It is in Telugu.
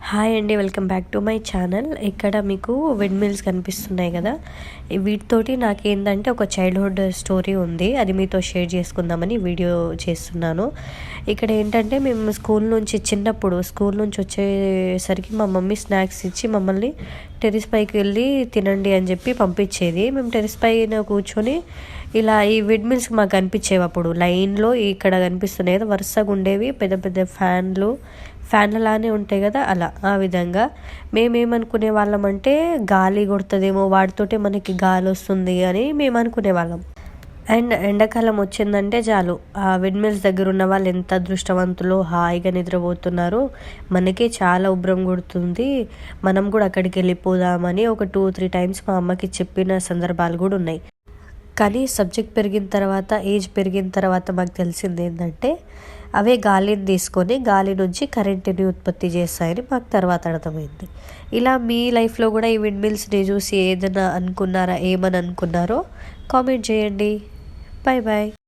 హాయ్ అండి, welcome back to my channel. ఇక్కడ మీకు విండ్ మిల్స్ కనిపిస్తున్నాయి కదా. వీటితోటి నాకేంటంటే ఒక చైల్డ్హుడ్ స్టోరీ ఉంది, అది మీతో షేర్ చేసుకుందామని వీడియో చేస్తున్నాను. ఇక్కడ ఏంటంటే మేము స్కూల్ నుంచి వచ్చేసరికి మా మమ్మీ స్నాక్స్ ఇచ్చి మమ్మల్ని టెర్రస్ పైకి వెళ్ళి తినండి అని చెప్పి పంపించేది. మేము టెర్రస్ పైన కూర్చొని ఇలా ఈ విండ్ మిల్స్ మాకు కనిపించేవి. అప్పుడు లైన్లో ఇక్కడ కనిపిస్తున్నాయి కదా, వరుసగా ఉండేవి పెద్ద పెద్ద ఫ్యాన్లలానే ఉంటాయి కదా, అలా ఆ విధంగా మేమేమనుకునే వాళ్ళం అంటే గాలి కొడుతుందేమో, వాటితోటే మనకి గాలి వస్తుంది అని మేము అనుకునే వాళ్ళం. అండ్ ఎండాకాలం వచ్చిందంటే చాలు, ఆ విండ్ మిల్స్ దగ్గర ఉన్న వాళ్ళు ఎంత అదృష్టవంతులో, హాయిగా నిద్రపోతున్నారు, మనకే చాలా ఉబ్బరం కొడుతుంది, మనం కూడా అక్కడికి వెళ్ళిపోదామని ఒక 2-3 టైమ్స్ మా అమ్మకి చెప్పిన సందర్భాలు కూడా ఉన్నాయి. కానీ సబ్జెక్ట్ పెరిగిన తర్వాత, ఏజ్ పెరిగిన తర్వాత మాకు తెలిసింది ఏంటంటే అవే గాలిని తీసుకొని గాలి నుంచి కరెంటుని ఉత్పత్తి చేస్తాయని మాకు తర్వాత అర్థమైంది. ఇలా మీ లైఫ్లో కూడా ఈ విండ్ మిల్స్ని చూసి ఏమని అనుకున్నారో కామెంట్ చేయండి. Bye bye.